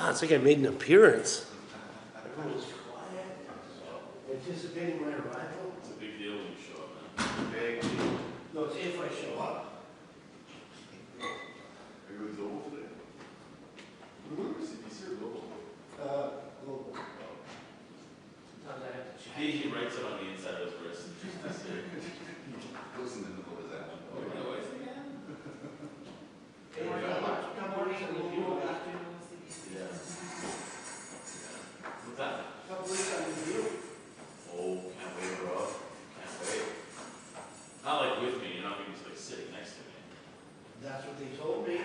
Wow, it's like I made an appearance. Everyone was quiet, anticipating my arrival. It's a big deal when you show up, man. Big deal. No, it's if I show up. Everyone's old today. Where's CBC or global? Global. Sometimes I have to check. He writes it on the inside of his wrist. Just to say. Listen to the noise that. Oh, you know what? Hey, come morning, and the people got to. Yeah. What's that? Couple weeks on the view. Oh, can't wait, bro. Can't wait. Not like with me, you're not gonna be just like sitting next to me. That's what they told me.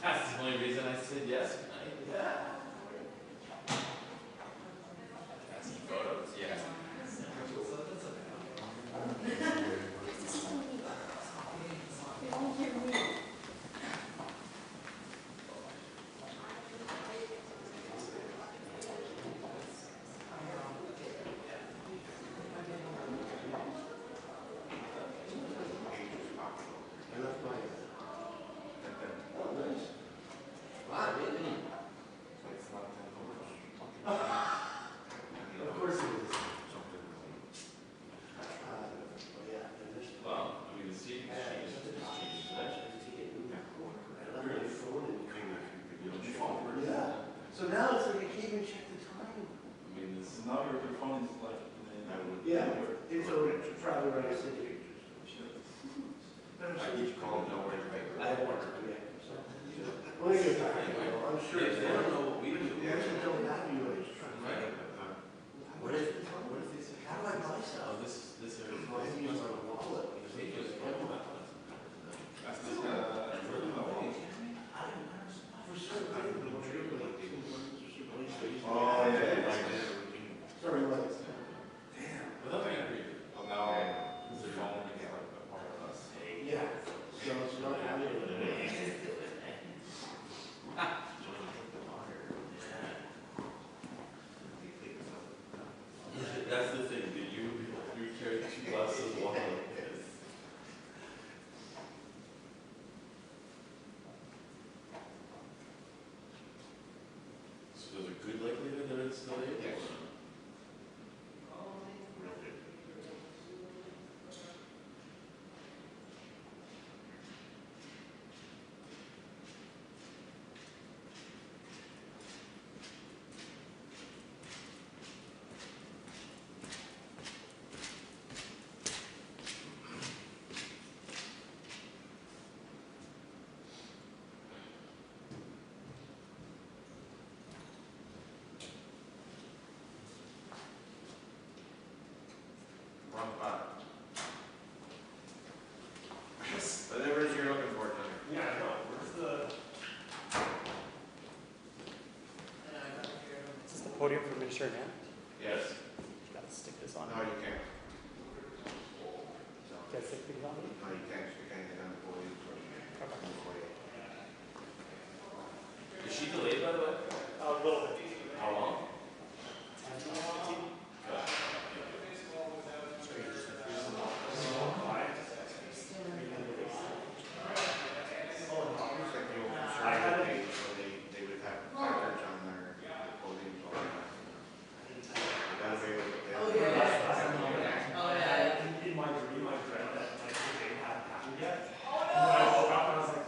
That's the only reason I said yes tonight. Yeah. Got some photos? Yeah. So now it's like I can't even check the time. I mean, this now your phone is like. Yeah, it's probably where I sit. I need to call no way to make it. I have one or two, yeah. Well, you're talking, I'm sure. They don't know what we do. We actually don't have you, I just trying to Right. What if they say, how do I buy stuff? Oh, this is. I have to use my wallet. That's just, For certain things, I'm sure, like, oh, yeah. sorry, what? Damn. Well, that's angry. Well, now, the phone is like a part of us. Yeah, so it's not happening. That's the thing. Do you carry 2 glasses of water? So there's a good likelihood that it's delayed? Yes. Wrong spot. Whatever it is you're looking for, Tony. Yeah, I know. Where's the... Is this the podium for me to share now? Yes. Gotta stick this on. No, you can't. Can I stick these on? No, you can't. You can't get on the podium. Is she delayed, by the way? A little bit. How long? 10, 15. They would have placards on their podiums all the time. They gotta be able to- Oh, yeah. In my dream, I dreamt that like the day hadn't happened yet. And then I woke up and I was like,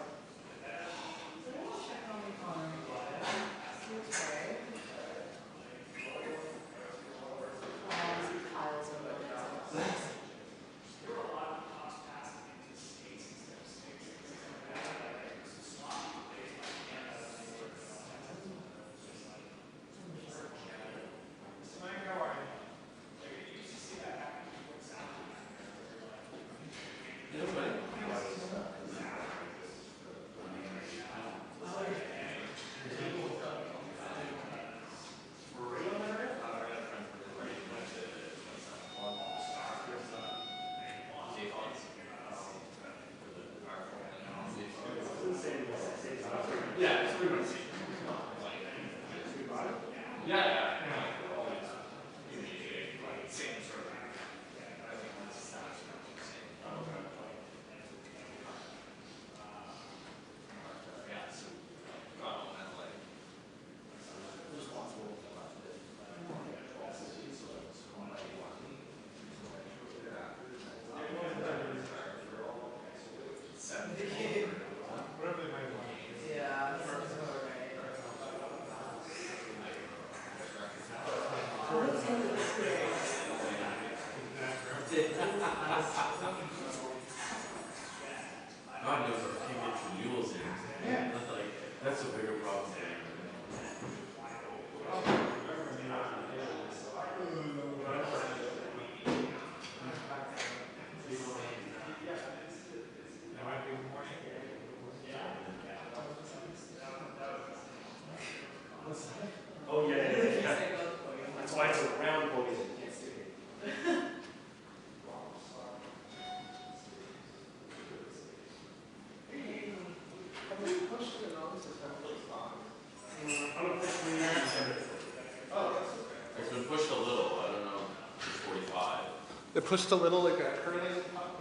They pushed a little like a curling puck.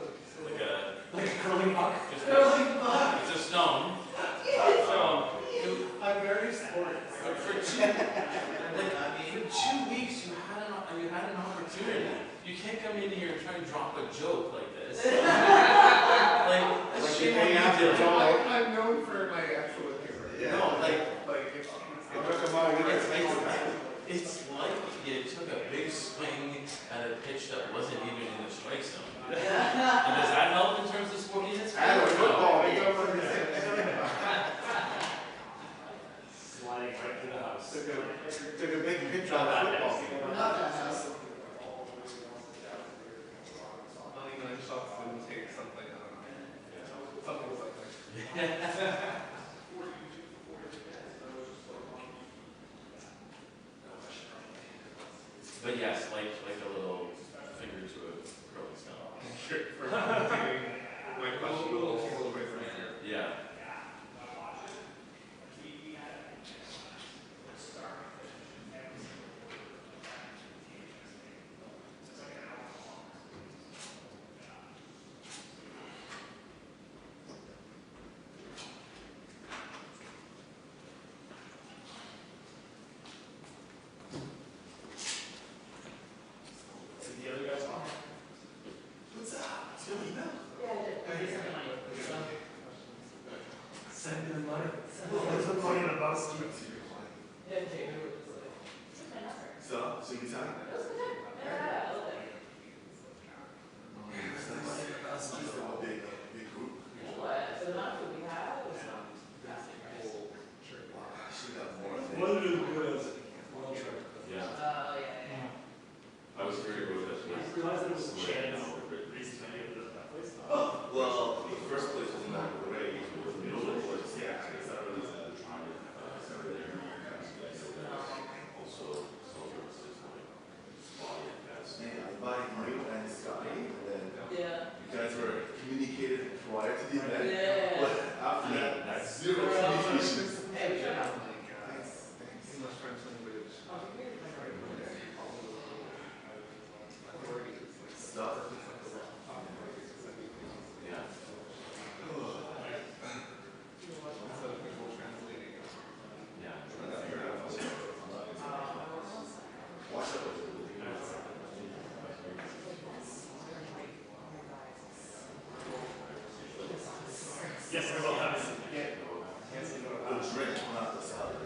Like a Curling puck. just Curling puck. it's a stone. I'm very sports. For 2 weeks you had an opportunity. You can't come in here and try and drop a joke like this. That's shame on you, Dylan. I'm known for my excellent humor. No, It's it's like you took a big swing at a pitch that wasn't even in the strike zone. And does that help in terms of sportiness? I don't know, football, we go for the Sliding right through the house. Took a big pitch on football. Not even a shot to take something, I don't know. Something was like that. But yes, like a little finger to a curling stone. For doing my question a little bit from here. Yeah. The other guy's on. What's up? It's Billy Bell. Send him money. Send him money in a bus. So you can tell? That's a big group. She got more. What are the good as world trip? Yeah. I was very good with I this. realized that it was a chance reason to be able to that place. Well, the first place was not great. It was the middle place. Yeah. Man, I invited you and Scotty, and then you guys were communicated prior to the event. But after that, zero communication. English, French language. Stuff. Yeah. Instead of people translating. Yeah. Watch out. Yes, I will have it. The drink, not the salad.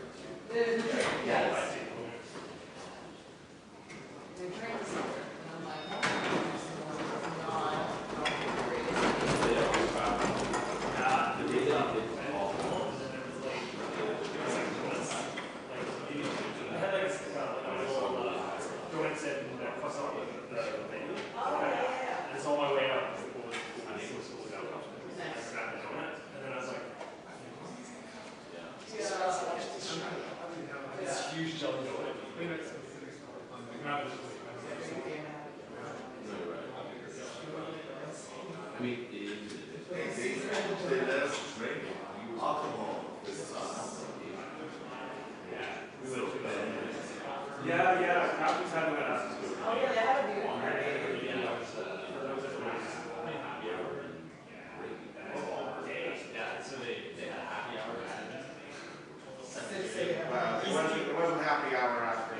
Huge jelly donut. I mean, They let us drink alcohol this time. Yeah, Captain's having that. It wasn't happy hour after.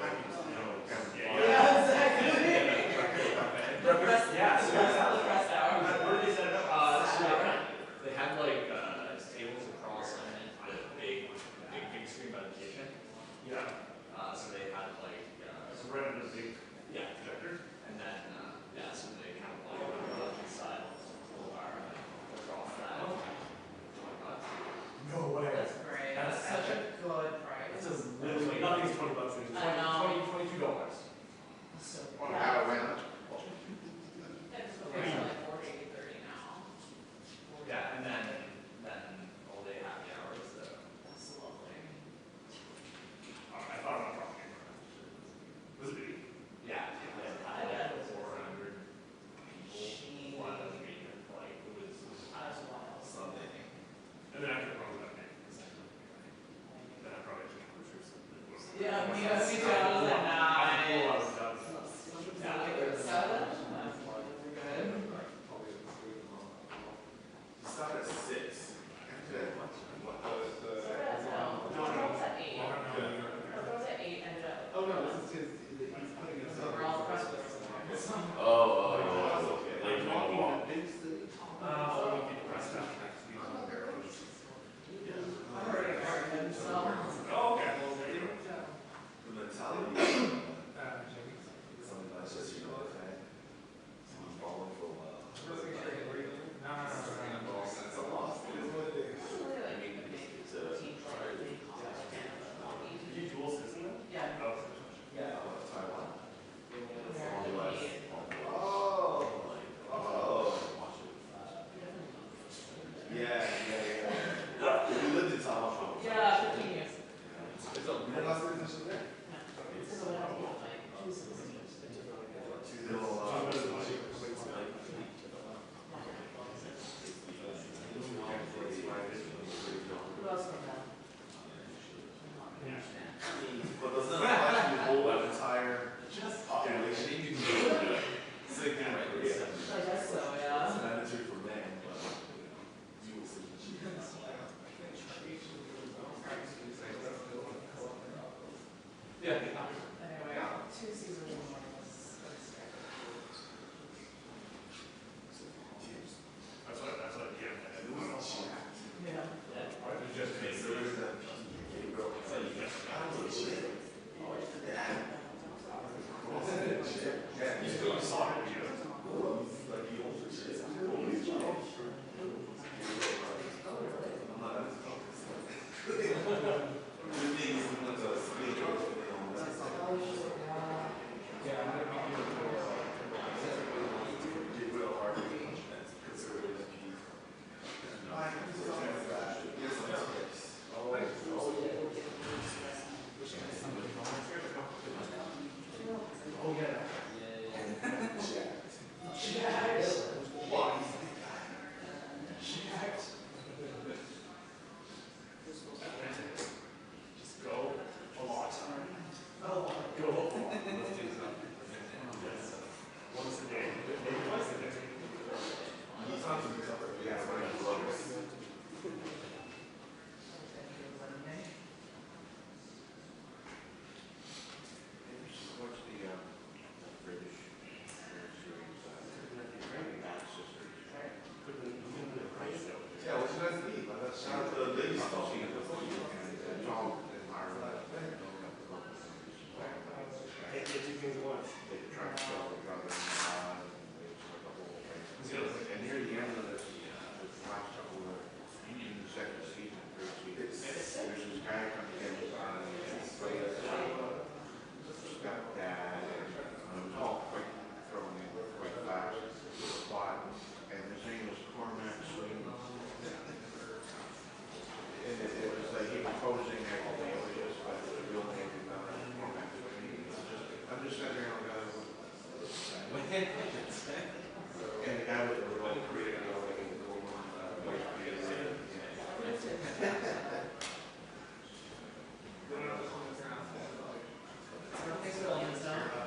What did they set it up? They had like tables across the big screen by the kitchen. Yeah. So they had like And the guy with the real Korean, like in the gold one, white Korean. Thanks for letting us know.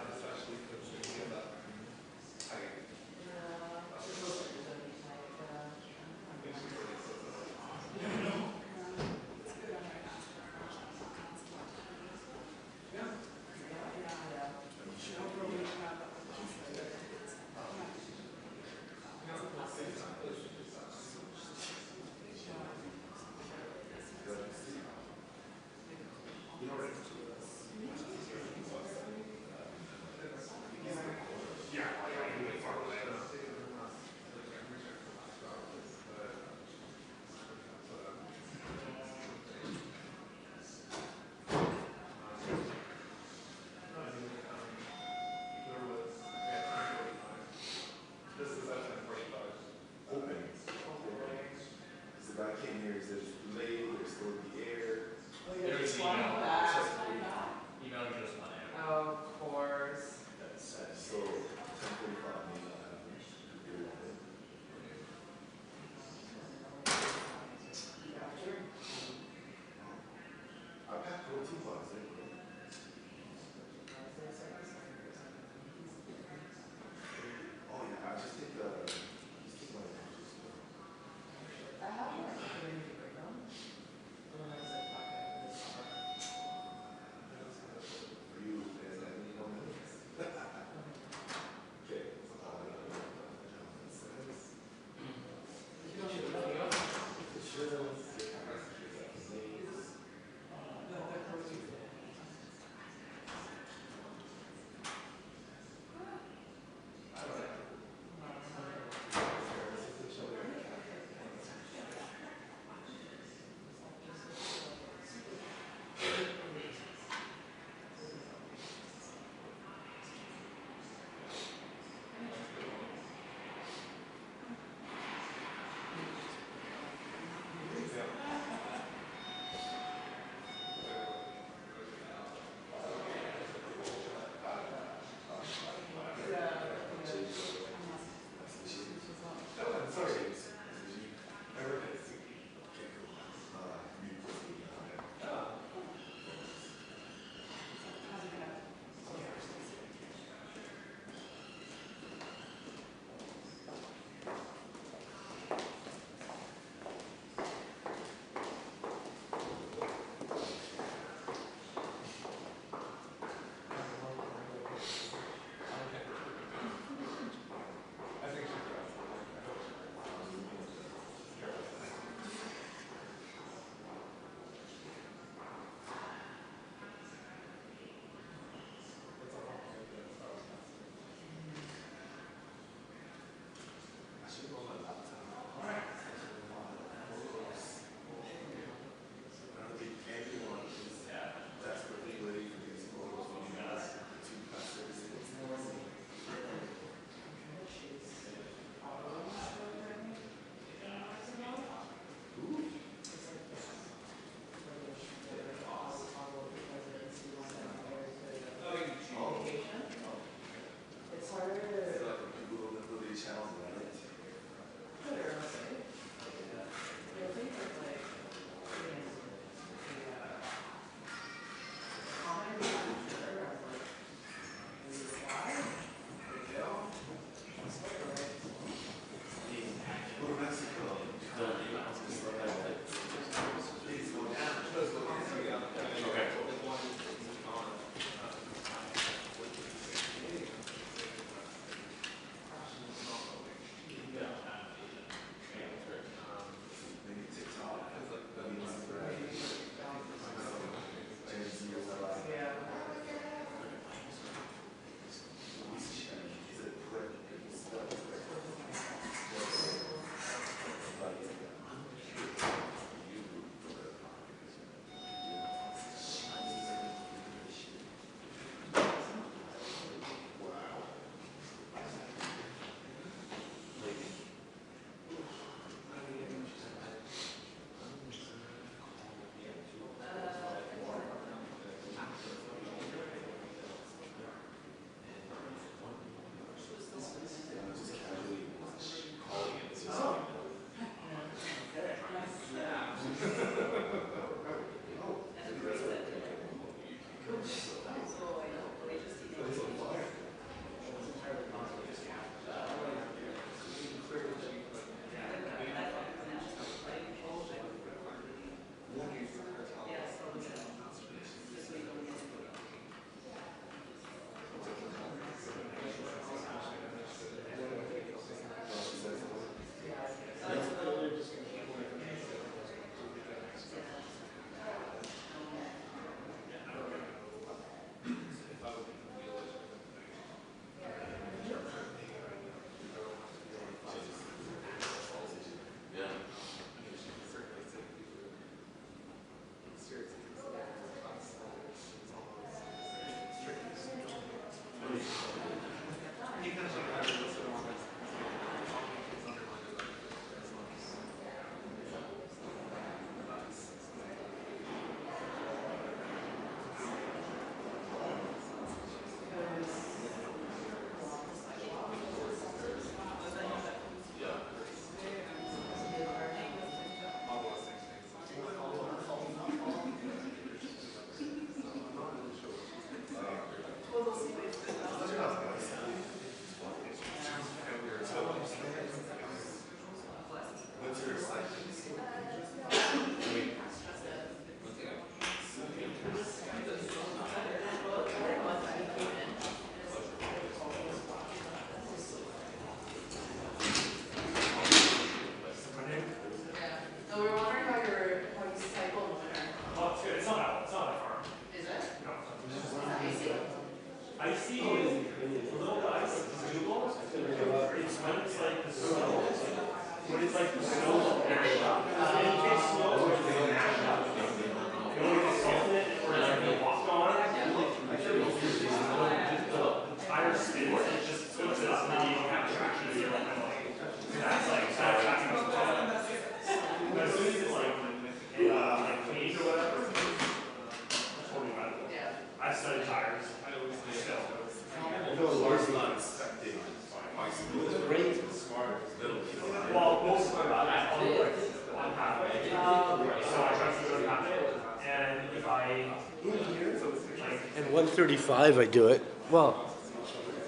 1:35 I do it. Well,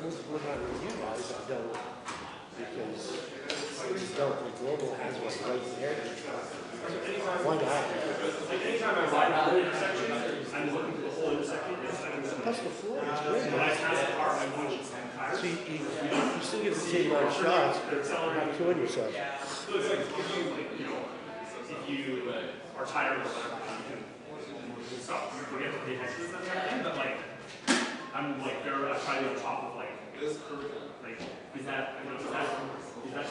with you guys I don't, because you don't, the global has one right there. Why not? Like anytime I ride out the intersection, I'm looking for the whole intersection. Plus the floor is great. When I pass a car, I watch its tires. So you still get the same amount of shots, but you're not killing yourself. So it's like if you like, if you are tired or whatever, you can stop. You forget to pay attention to that kind of thing. But like, I'm like there. I try to be on top of like, is that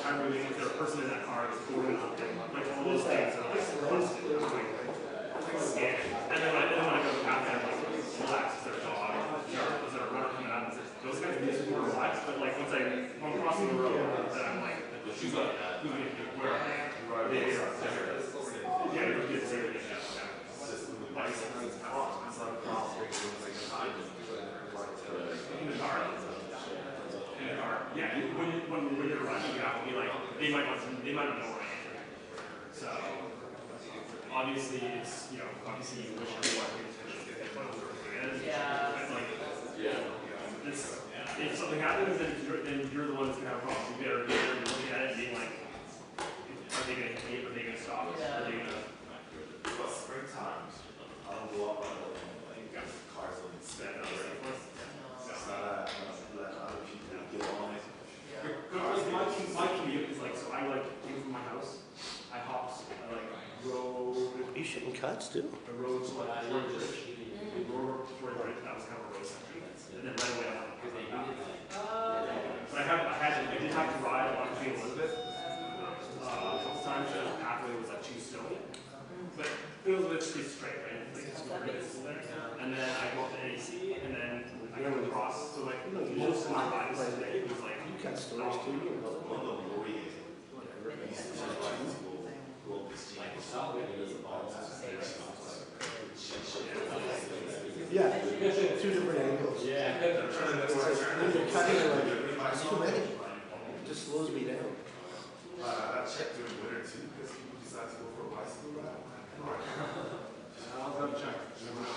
time really? Is there a person in that car that's doing something? Like all those things are like scan. And then when I go to the cafe, I'm like, relax. Is there a dog? Is there a runner coming out? Those guys are just more relaxed. But like once I'm crossing the road, then I'm like, who's going to do where? Yeah, you're good. In the dark. Yeah, when you're running, you have to be like, they might not know where I am. So obviously it's obviously you wish everyone paid attention to it. It's like if something happens then you're the one that's gonna have a problem. You better be looking at it and being like, are they gonna hit me? Are they gonna stop us? Are they gonna springtime, I'll go up like cars will stand up. It's not let other people get on it. My commute is like, so I like came from my house, I hopped, I like rode. You shooting cuts too? I rode to like Roy Bridge. We rode up to Roy Bridge, that was kind of a road section. And then right away I went but I did have to ride on Queen Elizabeth a couple times because the pathway was like too snowy. But Elizabeth's pretty straight, right? Like it's super good. And then I go up to NAC and then I go across. So like most of my ride today was like You got stories too. Yeah, two different angles. Yeah. When you're cutting it, like, it's too many. It just slows me down. I checked during winter too because people decide to go for a bicycle ride. I'll go check. Never know.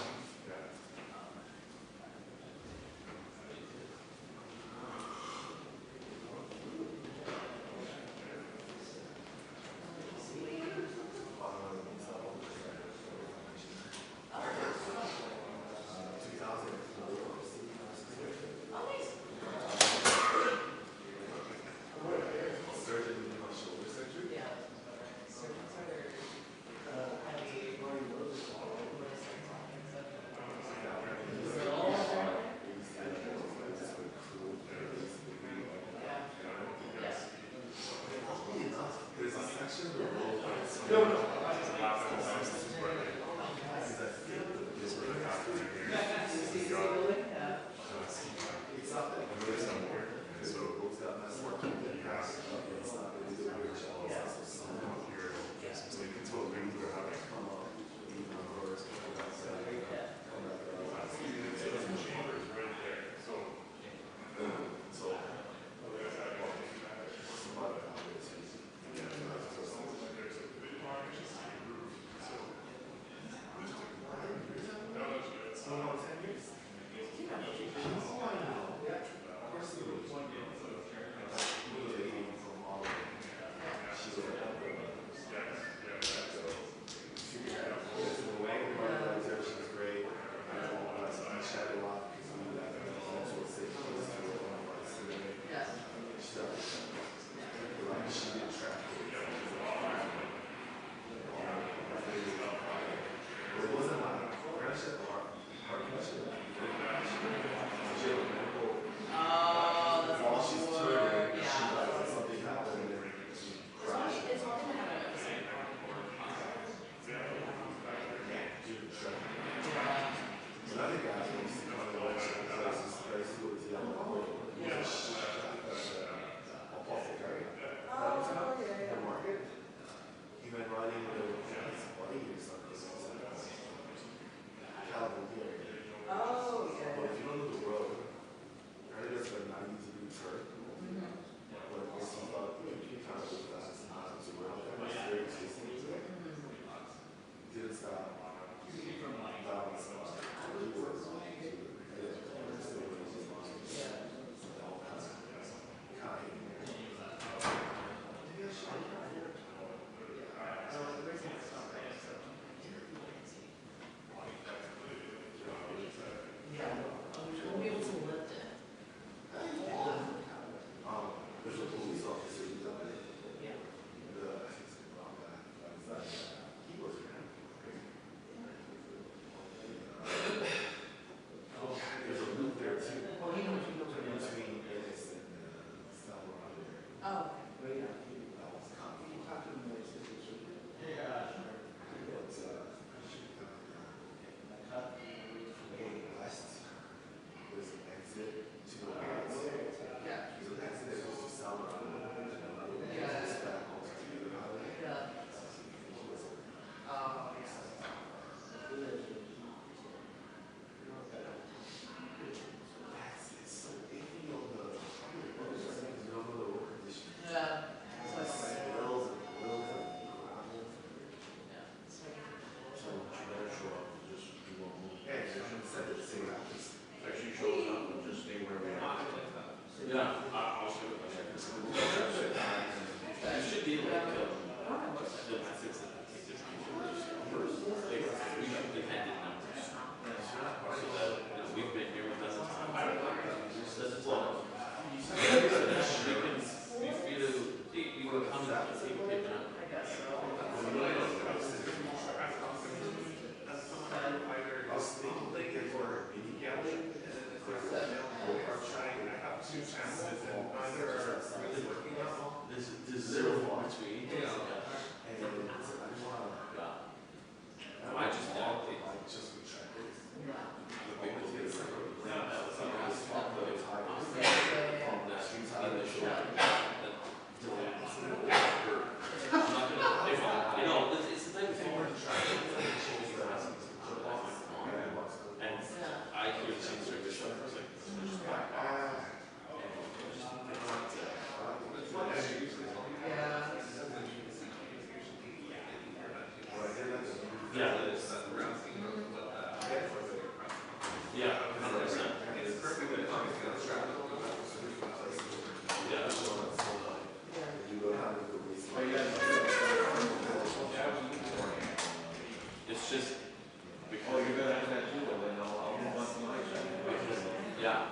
There's a loop there too. Oh, he knows between Ennis and Salvador. Oh. West, there's an exit to the west. Yeah. There's an exit that goes to Salvador. Yeah. It's back home to the highway. Yeah. It's so iffy on the road condition. Yeah. It's like spills and oils and gravel. Yeah. So you better show up and just you won't move. Yeah, you should have said it the same just Actually shows up and just stay where we are. Yeah, I'll show it. You should be like, the methods that take the time to first, we should be handed numbers. So that, we've been here with us, just as it's all. So that we can be free to, you can come and see what people know. I guess so. I was thinking like they were mini galley. There's zero between. And I didn't want to. I just walked it. I just would try it. The big kids. Yeah, that was I was talking to the tires. from the streets out of the shore. I'm not gonna, if I, you know, it's the type of thing where I'm trying to put off my phone. And I hear the same service show, it's like, it's just back off. Yeah, that is. Yeah, 100%. Yeah. You go down to the waist. It's just. Oh, you're gonna have that too, and then I'll move on to my side. Yeah.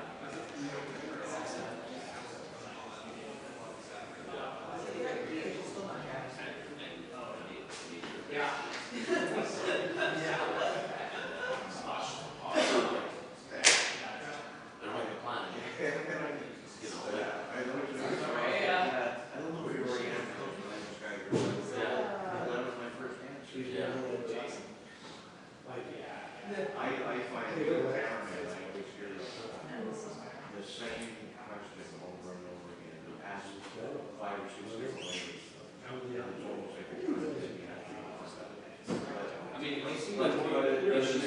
There might be a plan. You know, like, I know what you're talking about. I don't know where you were at. That was my first answer. yeah. I find it embarrassing, I always hear the same question over and over again, asked 5 or 6 different ways. It's almost like you're trying to get me out of I mean, but it is. she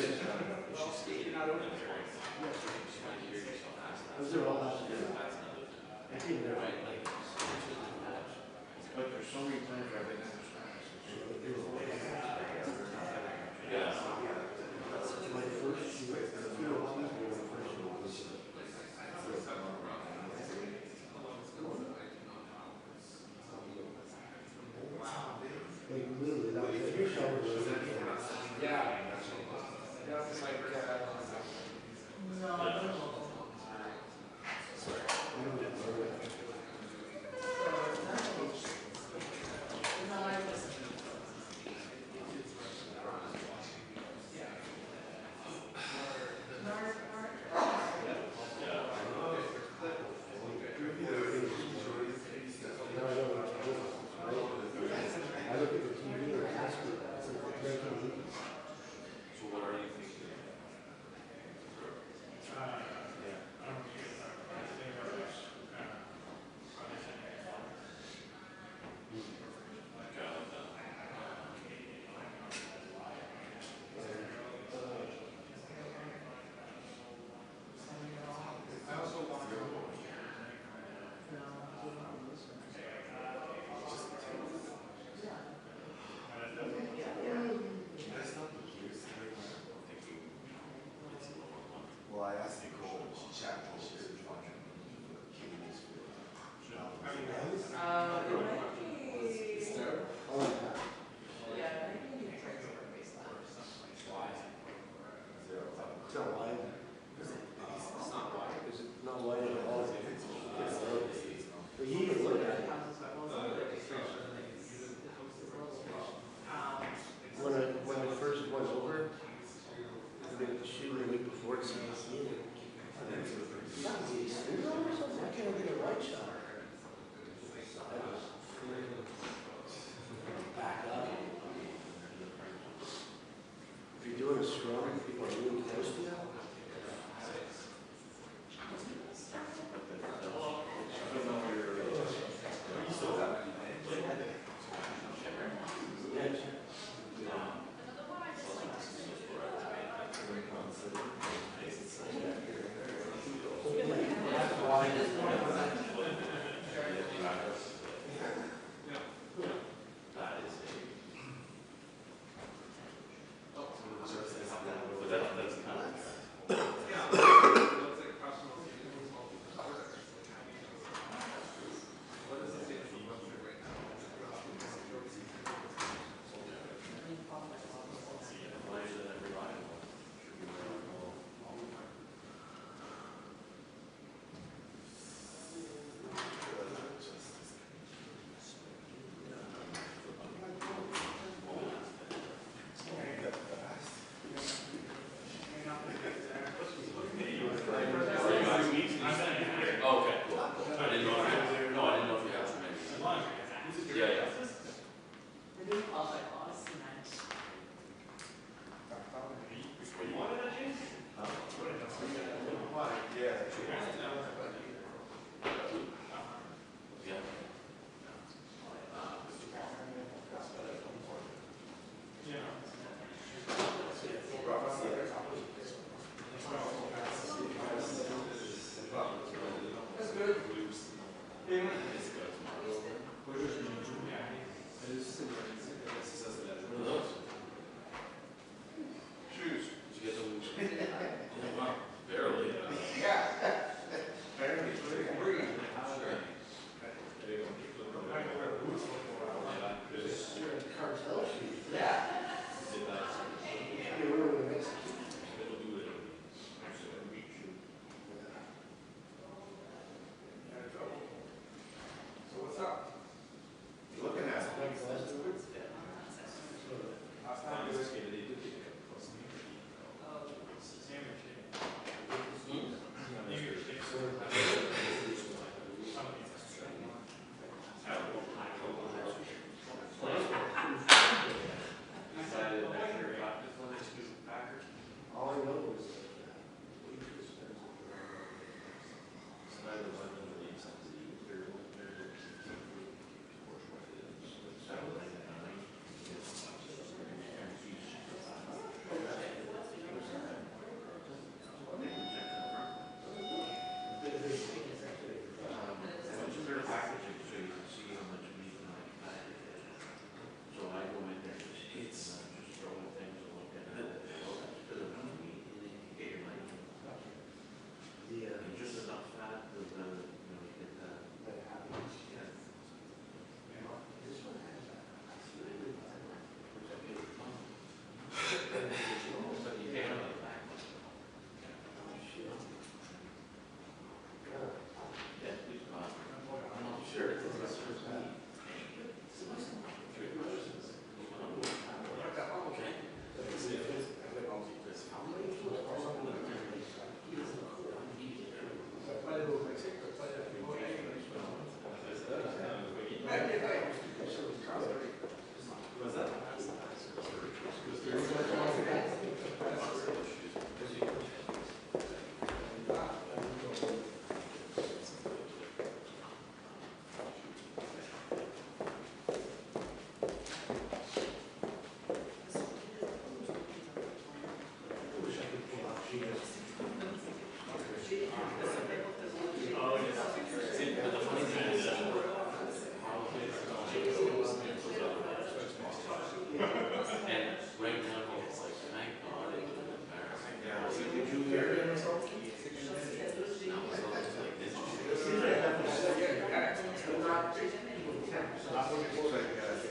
skated out of it. She might hear yourself ask that. That's another thing. Right, like, But there's so many times I've been in this class. yeah. Like literally, that was your shower. No, I don't know.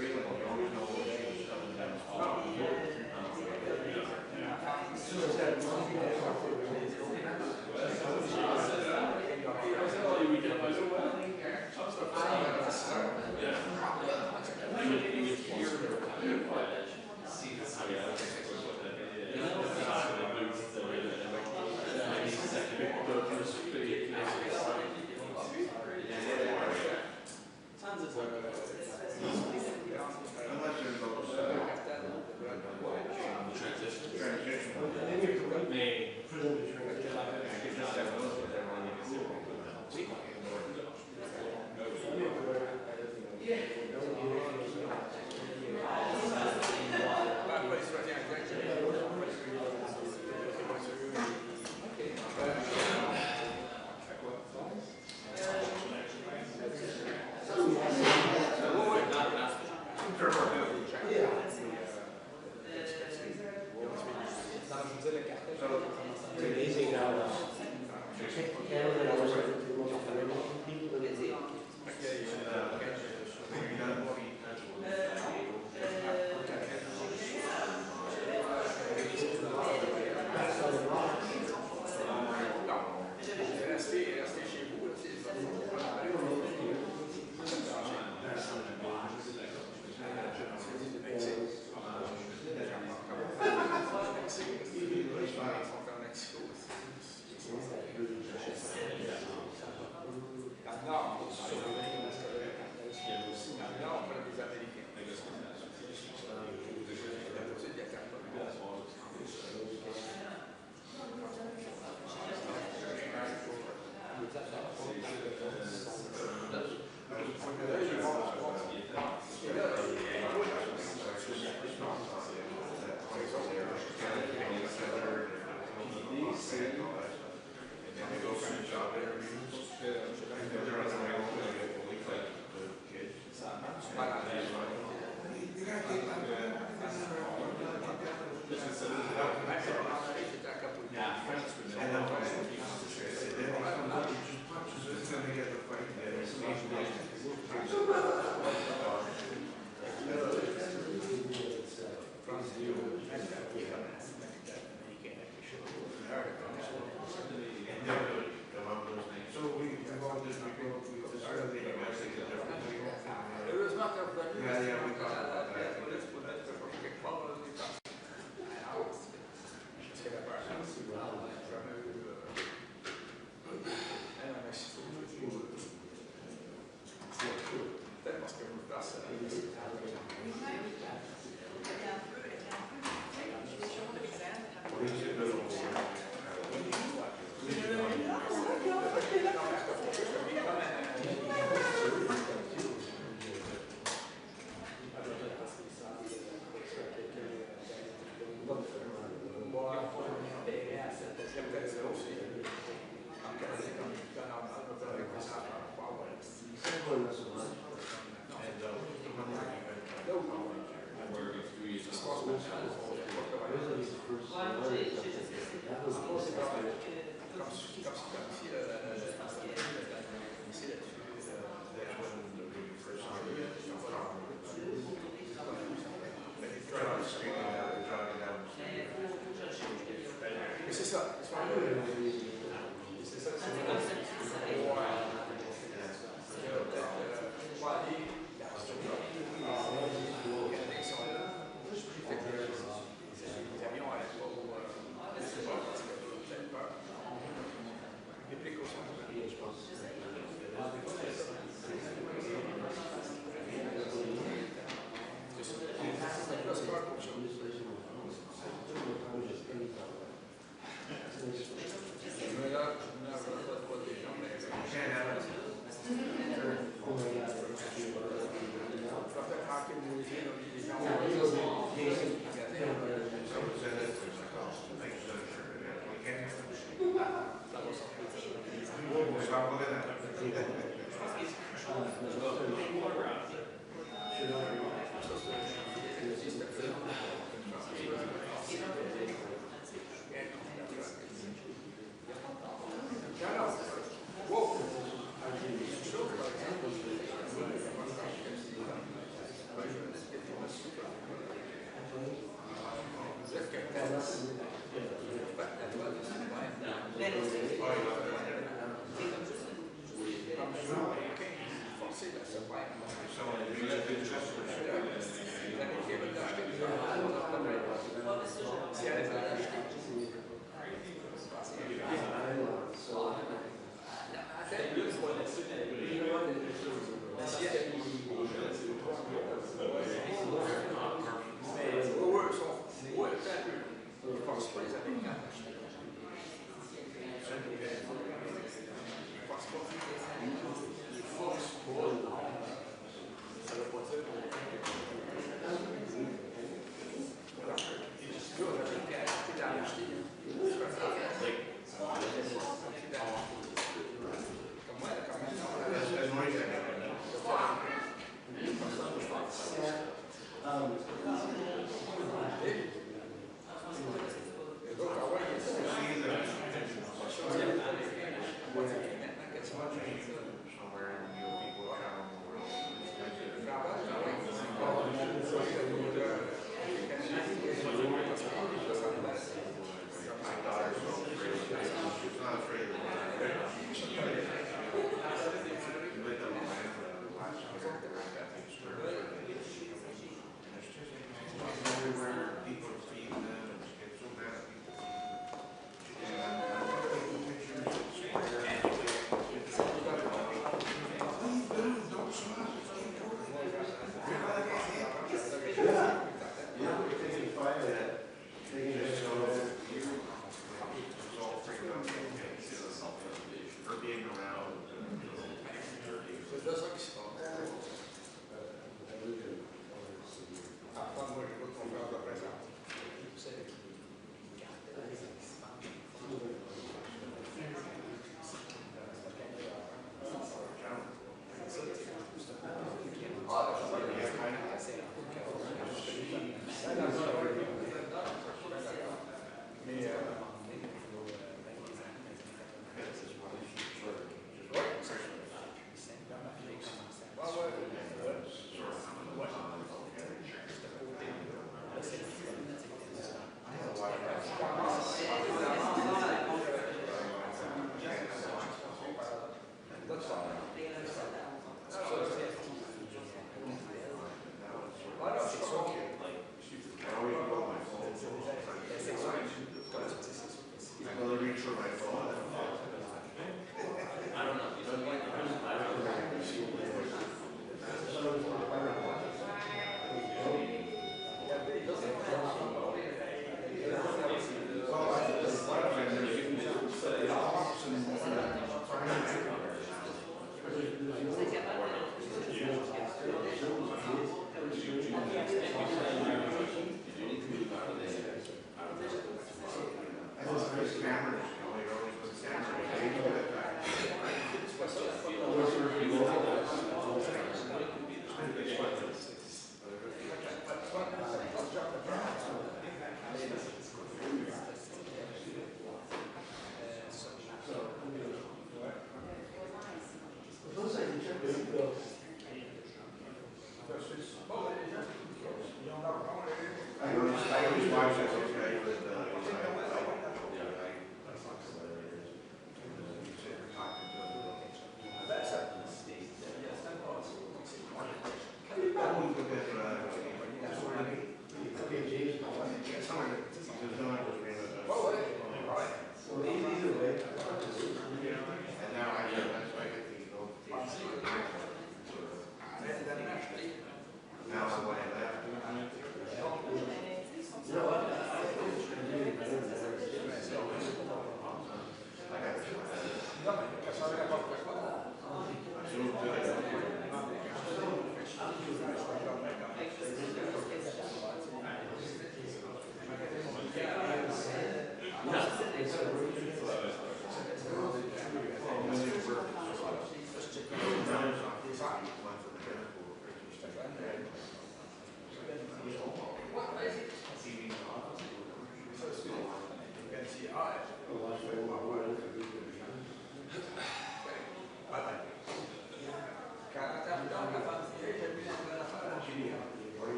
Freeland, you always know when she was coming down.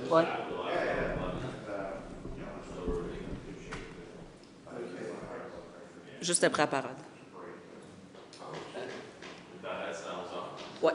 Ouais. Juste après la parade. Ouais.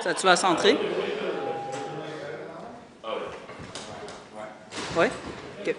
Ça, tu vas centrer? Oui? OK.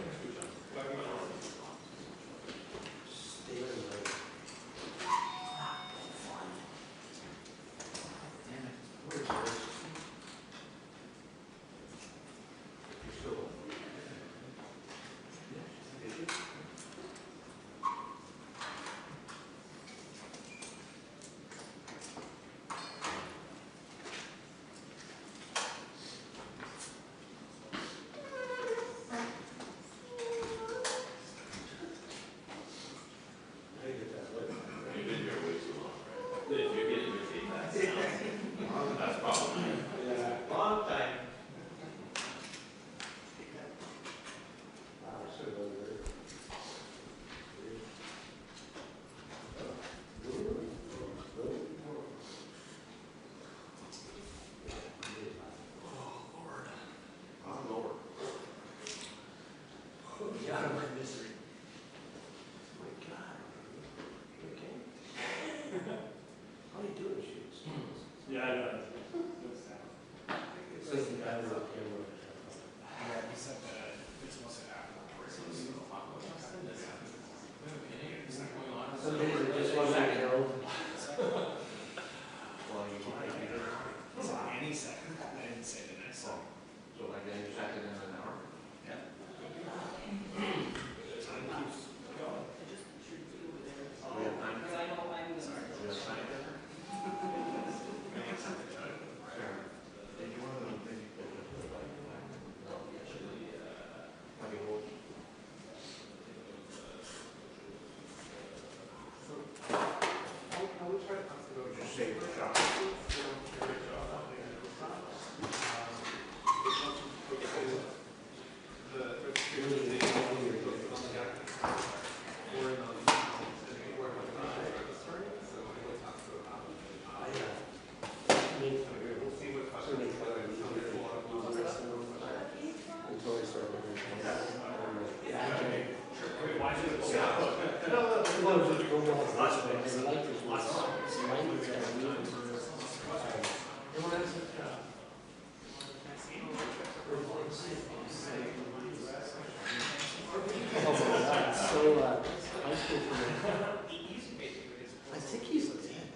I think he's dead.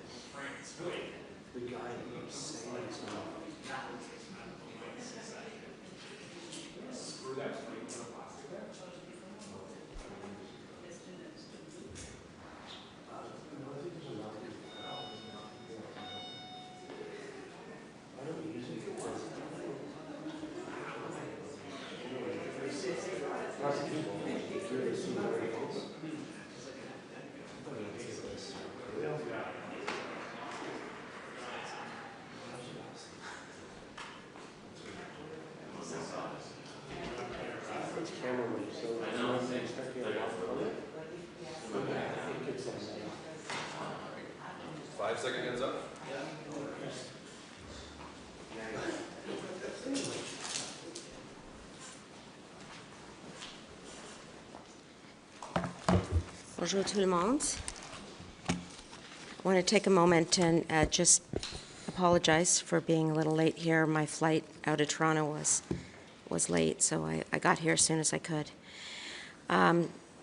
The guy who's saying something. Second hands up. Bonjour tout le monde. I want to take a moment and just apologize for being a little late here. My flight out of Toronto was late, so I got here as soon as I could.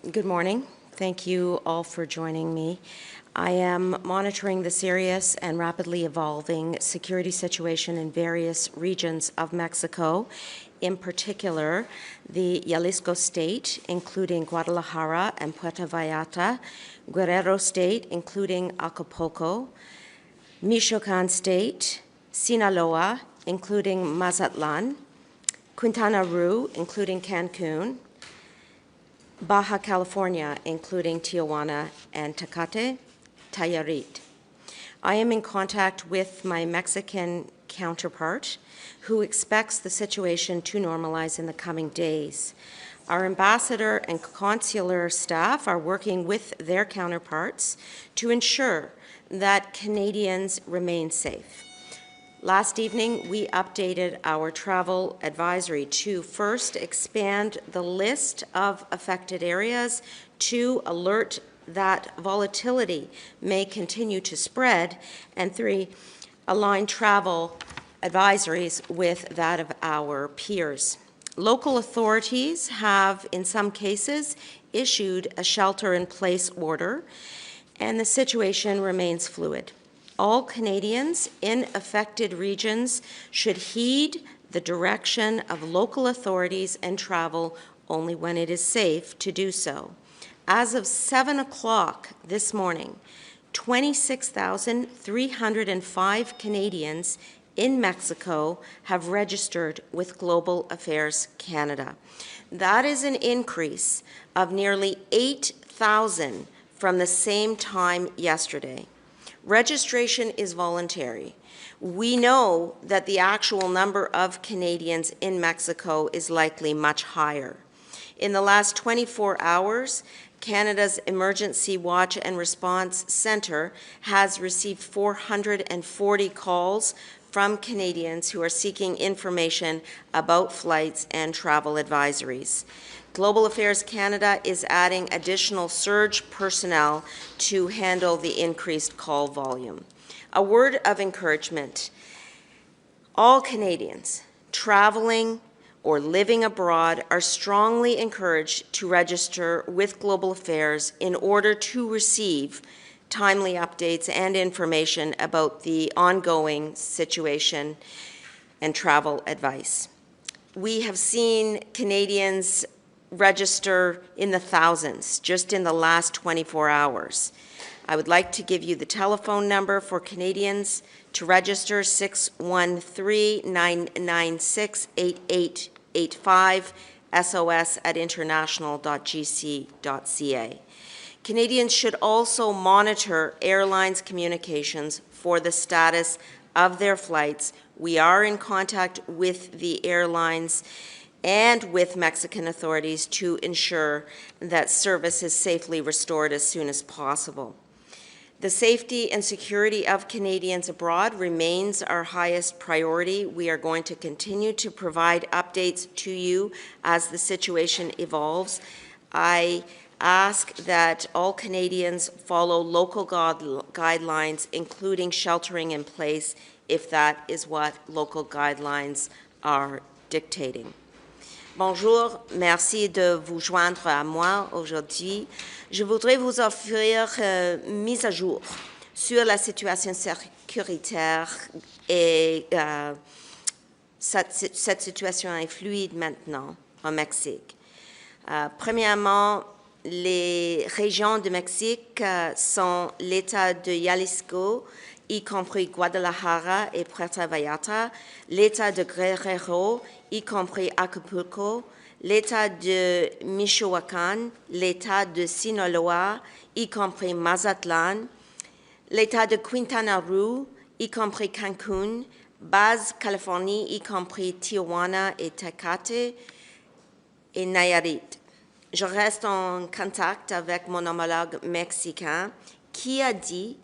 Good morning. Thank you all for joining me. I am monitoring the serious and rapidly evolving security situation in various regions of Mexico, in particular the Jalisco State, including Guadalajara and Puerto Vallarta, Guerrero State, including Acapulco, Michoacan State, Sinaloa, including Mazatlan, Quintana Roo, including Cancun, Baja California, including Tijuana and Tecate, Nayarit. I am in contact with my Mexican counterpart, who expects the situation to normalize in the coming days. Our ambassador and consular staff are working with their counterparts to ensure that Canadians remain safe. Last evening, we updated our travel advisory to first expand the list of affected areas, to alert that volatility may continue to spread, and 3, align travel advisories with that of our peers. Local authorities have, in some cases, issued a shelter-in-place order, and the situation remains fluid. All Canadians in affected regions should heed the direction of local authorities and travel only when it is safe to do so. As of 7 o'clock this morning, 26,305 Canadians in Mexico have registered with Global Affairs Canada. That is an increase of nearly 8,000 from the same time yesterday. Registration is voluntary. We know that the actual number of Canadians in Mexico is likely much higher. In the last 24 hours, Canada's Emergency Watch and Response Centre has received 440 calls from Canadians who are seeking information about flights and travel advisories. Global Affairs Canada is adding additional surge personnel to handle the increased call volume. A word of encouragement. All Canadians traveling or living abroad are strongly encouraged to register with Global Affairs in order to receive timely updates and information about the ongoing situation and travel advice. We have seen Canadians register in the thousands just in the last 24 hours. I would like to give you the telephone number for Canadians to register, 613-996-8885, sos@international.gc.ca. Canadians should also monitor airlines' communications for the status of their flights. We are in contact with the airlines and with Mexican authorities to ensure that service is safely restored as soon as possible. The safety and security of Canadians abroad remains our highest priority. We are going to continue to provide updates to you as the situation evolves. I ask that all Canadians follow local guidelines, including sheltering in place, if that is what local guidelines are dictating. Bonjour, merci de vous joindre à moi aujourd'hui. Je voudrais vous offrir mise à jour sur la situation sécuritaire et cette situation est fluide maintenant au Mexique. Premièrement, les régions du Mexique sont l'État de Jalisco, y compris Guadalajara et Puerto Vallarta, l'État de Guerrero, y compris Acapulco, l'État de Michoacán, l'État de Sinaloa, y compris Mazatlán, l'État de Quintana Roo, y compris Cancún, Baja Californie, y compris Tijuana et Tecate, et Nayarit. Je reste en contact avec mon homologue mexicain qui a dit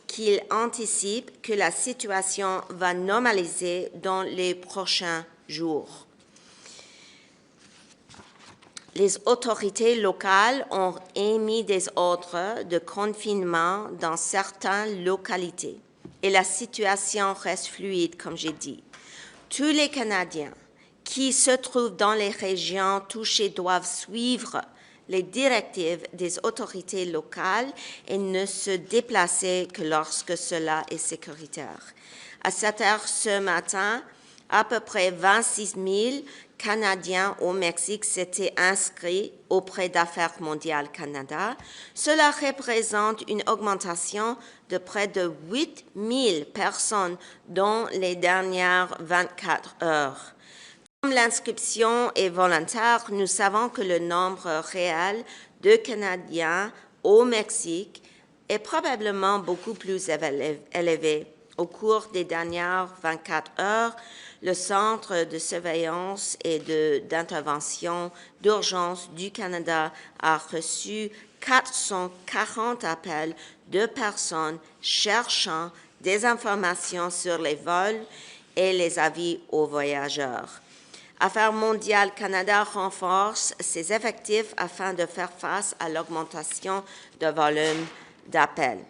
qu'il anticipe que la situation va normaliser dans les prochains jours. Les autorités locales ont émis des ordres de confinement dans certaines localités et la situation reste fluide, comme j'ai dit. Tous les Canadiens qui se trouvent dans les régions touchées doivent suivre les directives des autorités locales et ne se déplacer que lorsque cela est sécuritaire. À 7 heures ce matin, à peu près 26 000 Canadiens au Mexique s'étaient inscrits auprès d'Affaires mondiales Canada. Cela représente une augmentation de près de 8 000 personnes dans les dernières 24 heures. Comme l'inscription est volontaire, nous savons que le nombre réel de Canadiens au Mexique est probablement beaucoup plus élevé. Au cours des dernières 24 heures, le Centre de surveillance et d'intervention d'urgence du Canada a reçu 440 appels de personnes cherchant des informations sur les vols et les avis aux voyageurs. Affaires mondiales Canada renforce ses effectifs afin de faire face à l'augmentation de volume d'appels.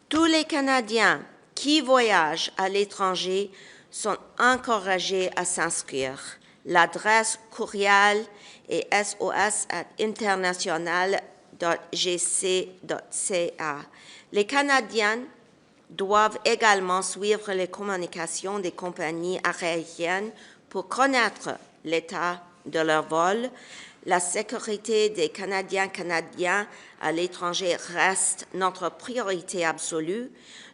Tous les Canadiens qui voyagent à l'étranger sont encouragés à s'inscrire. L'adresse courriel est sos@international.gc.ca. Les Canadiens doivent également suivre les communications des compagnies aériennes pour connaître l'état de leur vol. La sécurité des Canadiens à l'étranger reste notre priorité absolue.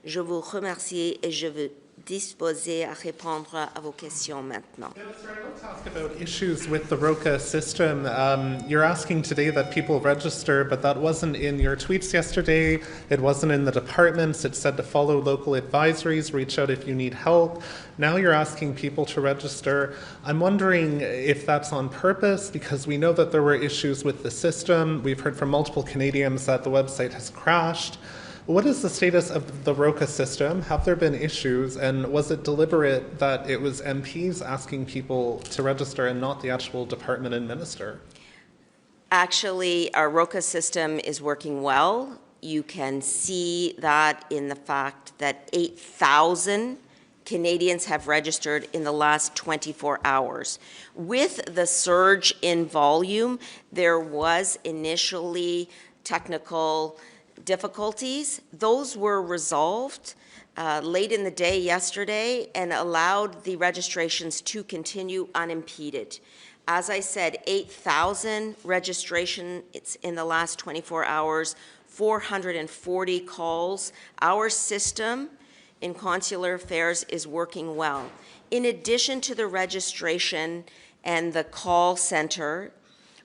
Je vous remercie et je veux disposé à répondre à vos questions maintenant. Yeah, that's right. I want to ask about issues with the ROCA system. You're asking today that people register, but that wasn't in your tweets yesterday. It wasn't in the departments. It said to follow local advisories, reach out if you need help. Now you're asking people to register. I'm wondering if that's on purpose, because we know that there were issues with the system. We've heard from multiple Canadians that the website has crashed. What is the status of the ROCA system? Have there been issues? And was it deliberate that it was MPs asking people to register and not the actual department and minister? Actually, our ROCA system is working well. You can see that in the fact that 8,000 Canadians have registered in the last 24 hours. With the surge in volume, there was initially technical difficulties. Those were resolved late in the day yesterday and allowed the registrations to continue unimpeded. As I said, 8,000 registrations in the last 24 hours, 440 calls. Our system in consular affairs is working well. In addition to the registration and the call center,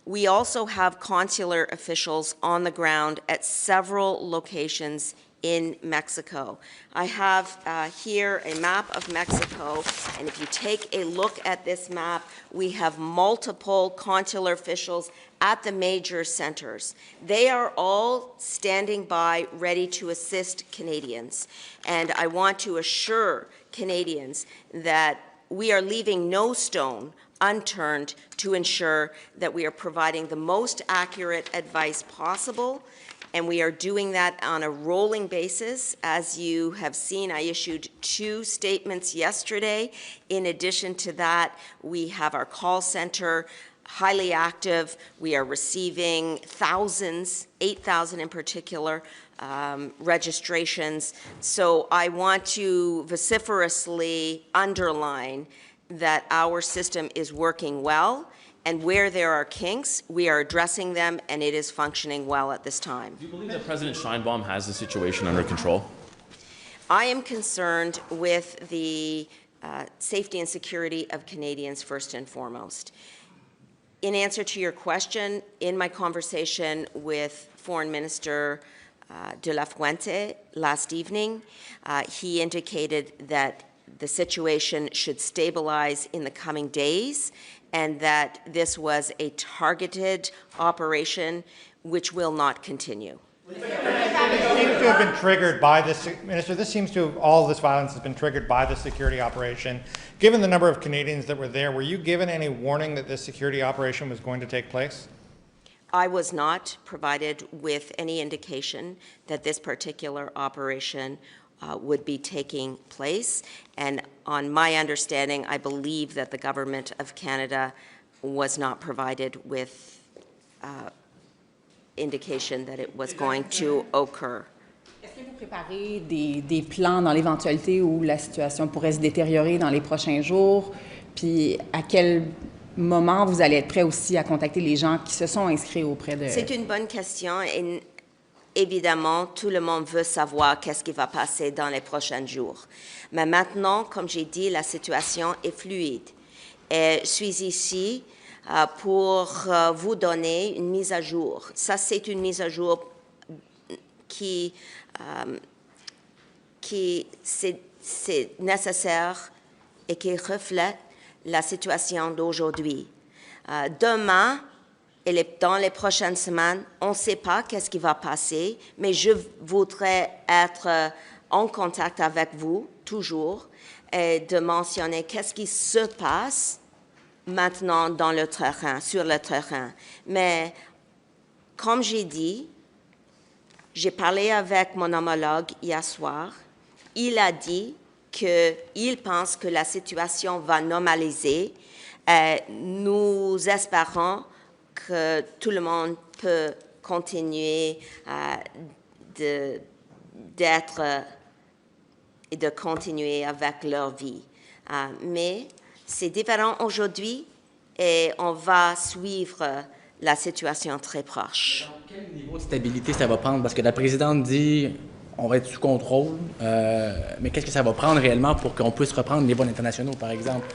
we also have consular officials on the ground at several locations in Mexico. I have here a map of Mexico, and if you take a look at this map, we have multiple consular officials at the major centers. They are all standing by, ready to assist Canadians. And I want to assure Canadians that we are leaving no stone unturned to ensure that we are providing the most accurate advice possible, and we are doing that on a rolling basis. As you have seen, I issued 2 statements yesterday. In addition to that, we have our call center highly active. We are receiving thousands, 8,000 in particular, registrations. So I want to vociferously underline that our system is working well, and where there are kinks, we are addressing them, and it is functioning well at this time. Do you believe that President Sheinbaum has the situation under control? I am concerned with the safety and security of Canadians first and foremost. In answer to your question, in my conversation with Foreign Minister de la Fuente last evening, he indicated that the situation should stabilize in the coming days, and that this was a targeted operation which will not continue. This seems to have been triggered by this, Minister. This seems to have, all this violence has been triggered by the security operation. Given the number of Canadians that were there, were you given any warning that this security operation was going to take place? I was not provided with any indication that this particular operation would be taking place, and on my understanding, I believe that the Government of Canada was not provided with indication that it was going to occur. Est-ce que vous préparez des plans dans l'éventualité où la situation pourrait se détériorer dans les prochains jours? Puis à quel moment vous allez être prêt aussi à contacter les gens qui se sont inscrits auprès de... C'est une bonne question, et évidemment, tout le monde veut savoir qu'est-ce qui va passer dans les prochains jours. Mais maintenant, comme j'ai dit, la situation est fluide. Et je suis ici pour vous donner une mise à jour. Ça, c'est une mise à jour qui c'est nécessaire et qui reflète la situation d'aujourd'hui. Demain, et dans les prochaines semaines, on ne sait pas qu'est-ce qui va passer, mais je voudrais être en contact avec vous, toujours, et de mentionner qu'est-ce qui se passe maintenant dans le terrain, sur le terrain. Mais, comme j'ai dit, j'ai parlé avec mon homologue hier soir. il a dit qu'il pense que la situation va normaliser. Nous espérons que tout le monde peut continuer d'être et de continuer avec leur vie. Mais c'est différent aujourd'hui et on va suivre la situation très proche. Quel niveau de stabilité ça va prendre? Parce que la présidente dit on va être sous contrôle, mais qu'est-ce que ça va prendre réellement pour qu'on puisse reprendre les vols internationaux, par exemple?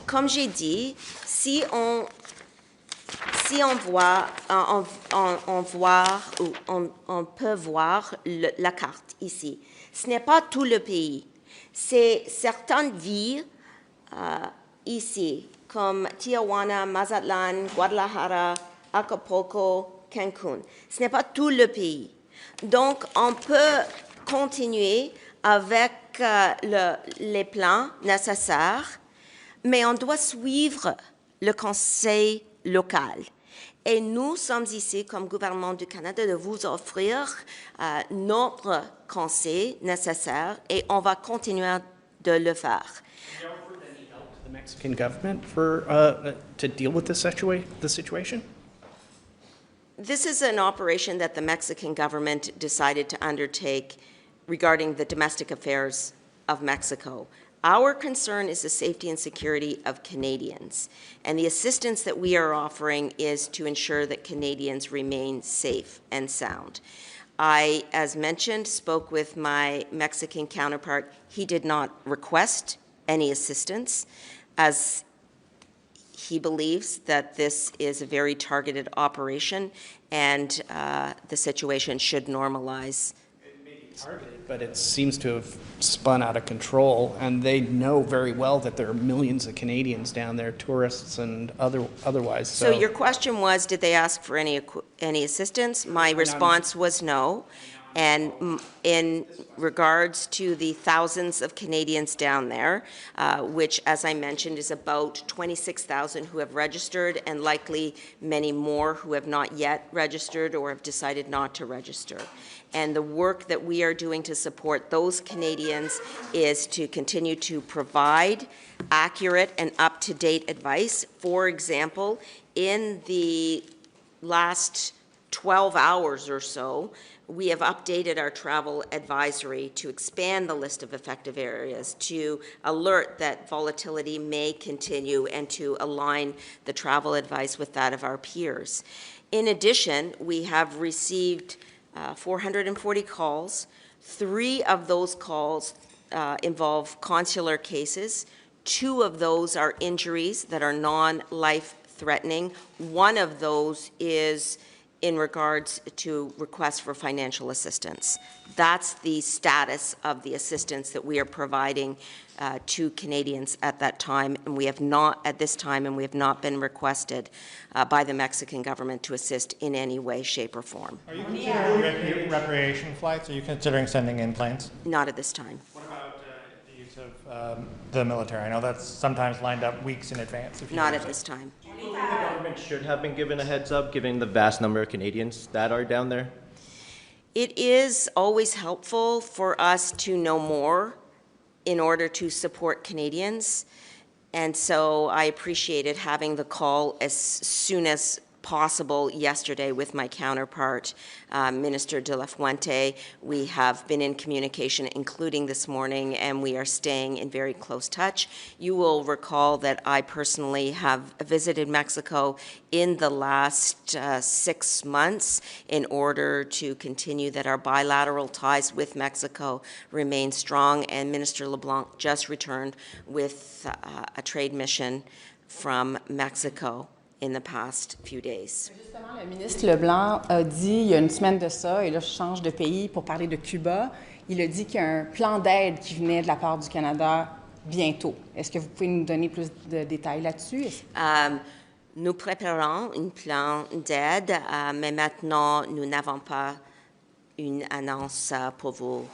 Comme j'ai dit, si on peut voir la carte ici. Ce n'est pas tout le pays. C'est certaines villes ici, comme Tijuana, Mazatlan, Guadalajara, Acapulco, Cancun. Ce n'est pas tout le pays. Donc, on peut continuer avec les plans nécessaires, mais on doit suivre le conseil local. Et nous sommes ici, comme gouvernement du Canada, de vous offrir notre conseil nécessaire et on va continuer de le faire. The Mexican government to deal with this situation? This is an operation that the Mexican government decided to undertake regarding the domestic affairs of Mexico. Our concern is the safety and security of Canadians, and the assistance that we are offering is to ensure that Canadians remain safe and sound. I, as mentioned, spoke with my Mexican counterpart. He did not request any assistance, as he believes that this is a very targeted operation, and the situation should normalize. Targeted, but it seems to have spun out of control, and they know very well that there are millions of Canadians down there, tourists and otherwise. So your question was, did they ask for any assistance? My response was no. And in regards to the thousands of Canadians down there, which, as I mentioned, is about 26,000 who have registered and likely many more who have not yet registered or have decided not to register. And the work that we are doing to support those Canadians is to continue to provide accurate and up-to-date advice. For example, in the last 12 hours or so, we have updated our travel advisory to expand the list of effective areas, to alert that volatility may continue, and to align the travel advice with that of our peers. In addition, we have received 440 calls. 3 of those calls involve consular cases. 2 of those are injuries that are non-life-threatening. 1 of those is in regards to requests for financial assistance. That's the status of the assistance that we are providing to Canadians at that time, and we have not, at this time, and we have not been requested by the Mexican government to assist in any way, shape, or form. Are you considering recreation flights? Are you considering sending in planes? Not at this time. What about the use of the military? I know that's sometimes lined up weeks in advance. Not at this time. Do you think the government should have been given a heads up, given the vast number of Canadians that are down there? It is always helpful for us to know more in order to support Canadians, and so I appreciated having the call as soon as possible yesterday with my counterpart, Minister de la Fuente. We have been in communication, including this morning, and we are staying in very close touch. You will recall that I personally have visited Mexico in the last 6 months in order to continue that our bilateral ties with Mexico remain strong, and Minister LeBlanc just returned with a trade mission from Mexico in the past few days. Justement, le ministre Leblanc a dit il y a une semaine de ça, et là je change de pays pour parler de Cuba, il a dit qu'il y a un plan d'aide qui venait de la part du Canada bientôt. Est-ce que vous pouvez nous donner plus de détails là-dessus? Nous préparons un plan d'aide, mais maintenant nous n'avons pas une annonce pour vous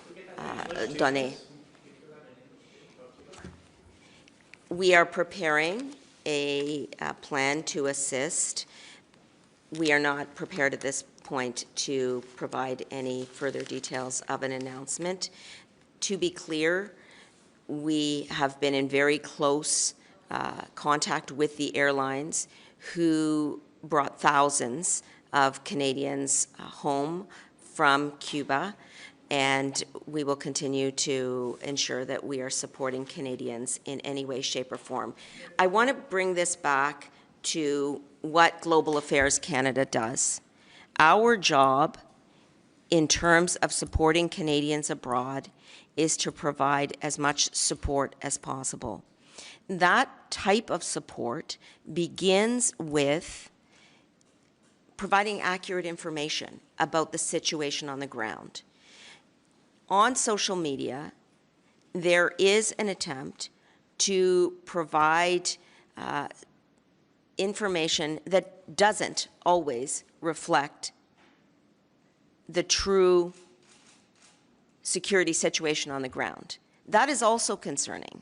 donner. We are preparing a plan to assist. We are not prepared at this point to provide any further details of an announcement. To be clear, we have been in very close contact with the airlines who brought thousands of Canadians home from Cuba, and we will continue to ensure that we are supporting Canadians in any way, shape, or form. I want to bring this back to what Global Affairs Canada does. Our job in terms of supporting Canadians abroad is to provide as much support as possible. That type of support begins with providing accurate information about the situation on the ground. On social media, there is an attempt to provide information that doesn't always reflect the true security situation on the ground. That is also concerning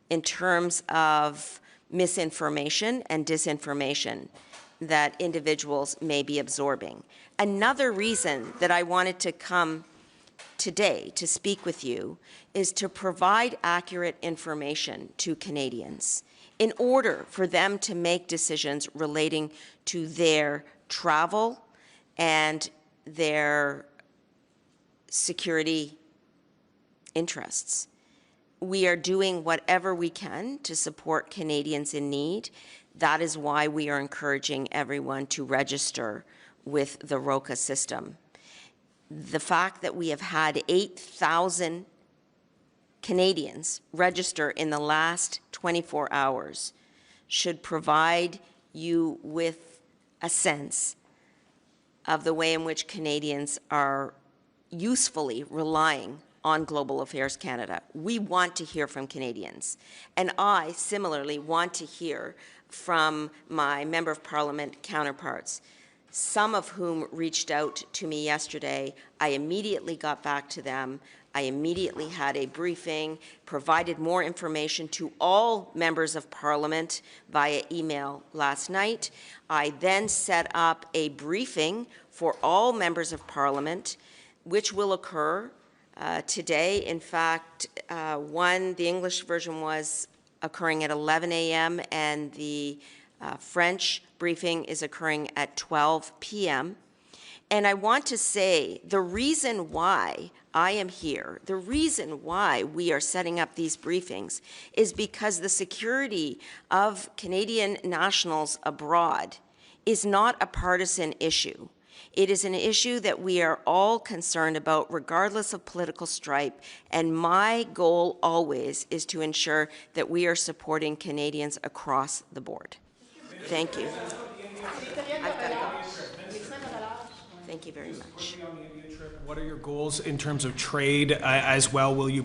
in terms of misinformation and disinformation that individuals may be absorbing. Another reason that I wanted to come today to speak with you is to provide accurate information to Canadians in order for them to make decisions relating to their travel and their security interests. We are doing whatever we can to support Canadians in need. That is why we are encouraging everyone to register with the ROCA system. The fact that we have had 8,000 Canadians register in the last 24 hours should provide you with a sense of the way in which Canadians are usefully relying on Global Affairs Canada. We want to hear from Canadians. And I, similarly, want to hear from my Member of Parliament counterparts, some of whom reached out to me yesterday. I immediately got back to them. I immediately had a briefing, provided more information to all members of Parliament via email last night. I then set up a briefing for all members of Parliament, which will occur today. In fact, the English version was occurring at 11 a.m. and the French briefing is occurring at 12 p.m. And I want to say the reason why I am here, the reason why we are setting up these briefings is because the security of Canadian nationals abroad is not a partisan issue. It is an issue that we are all concerned about regardless of political stripe, and my goal always is to ensure that we are supporting Canadians across the board. Thank you. I've got to go. Thank you very much. What are your goals in terms of trade as well? Will you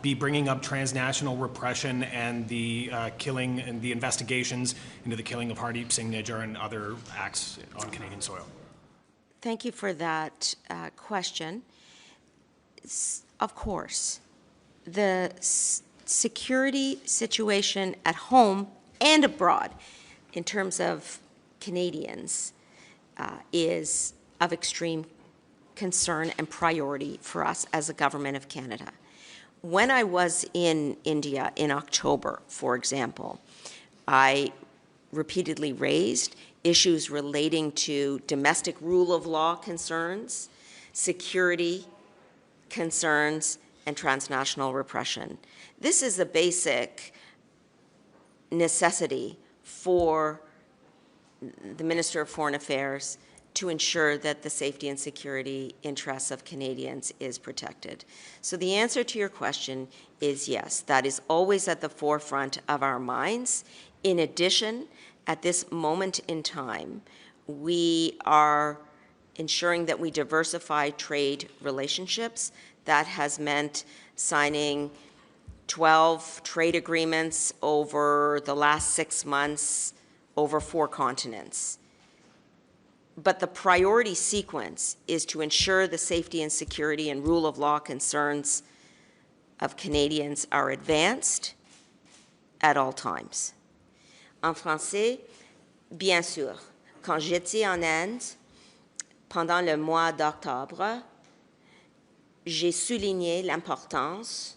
be bringing up transnational repression and the killing and the investigations into the killing of Hardeep Singh Nijjar and other acts on Canadian soil? Thank you for that question. Of course, the security situation at home and abroad in terms of Canadians is of extreme concern and priority for us as a government of Canada. When I was in India in October, for example, I repeatedly raised issues relating to domestic rule of law concerns, security concerns, and transnational repression. This is a basic necessity for the Minister of Foreign Affairs to ensure that the safety and security interests of Canadians is protected. So the answer to your question is yes, that is always at the forefront of our minds. In addition, at this moment in time, we are ensuring that we diversify trade relationships. That has meant signing 12 trade agreements over the last 6 months over 4 continents. But the priority sequence is to ensure the safety and security and rule of law concerns of Canadians are advanced at all times. En français, bien sûr, quand j'étais en Inde, pendant le mois d'octobre, j'ai souligné l'importance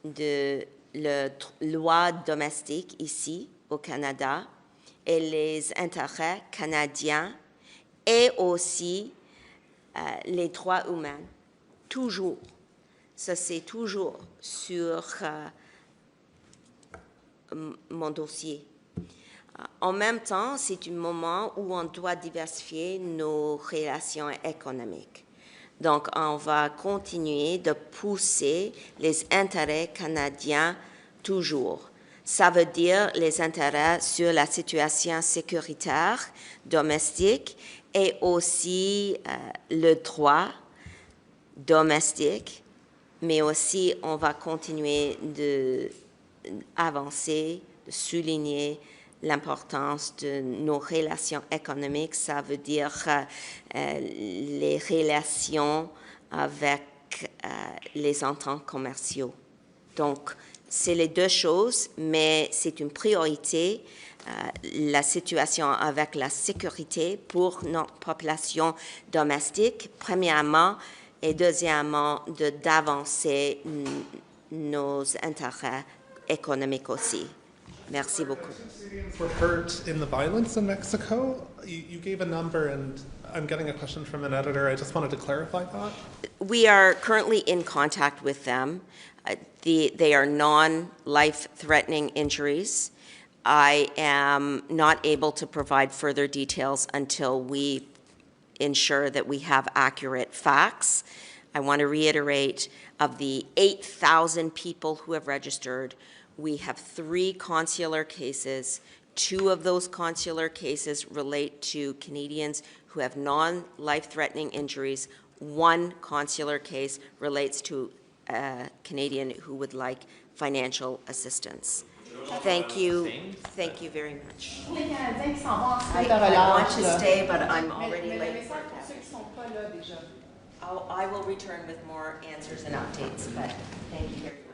de la loi domestique ici au Canada et les intérêts canadiens et aussi les droits humains. Toujours. Ça, c'est toujours sur mon dossier. En même temps, c'est un moment où on doit diversifier nos relations économiques. Donc, on va continuer de pousser les intérêts canadiens toujours. Ça veut dire les intérêts sur la situation sécuritaire domestique et aussi le droit domestique, mais aussi on va continuer d'avancer, de souligner l'importance de nos relations économiques. Ça veut dire les relations avec les entrants commerciaux. Donc, c'est les deux choses, mais c'est une priorité, la situation avec la sécurité pour notre population domestique, premièrement, et deuxièmement, d'avancer nos intérêts économiques aussi. Merci beaucoup. Were hurt in the violence in Mexico? You gave a number, and I'm getting a question from an editor. I just wanted to clarify that. We are currently in contact with them. They are non-life-threatening injuries. I am not able to provide further details until we ensure that we have accurate facts. I want to reiterate, of the 8,000 people who have registered, we have 3 consular cases. 2 of those consular cases relate to Canadians who have non-life-threatening injuries. 1 consular case relates to a Canadian who would like financial assistance. Thank you. Thank you very much. I want to stay, but I'm already late. I will return with more answers and updates, but thank you very much.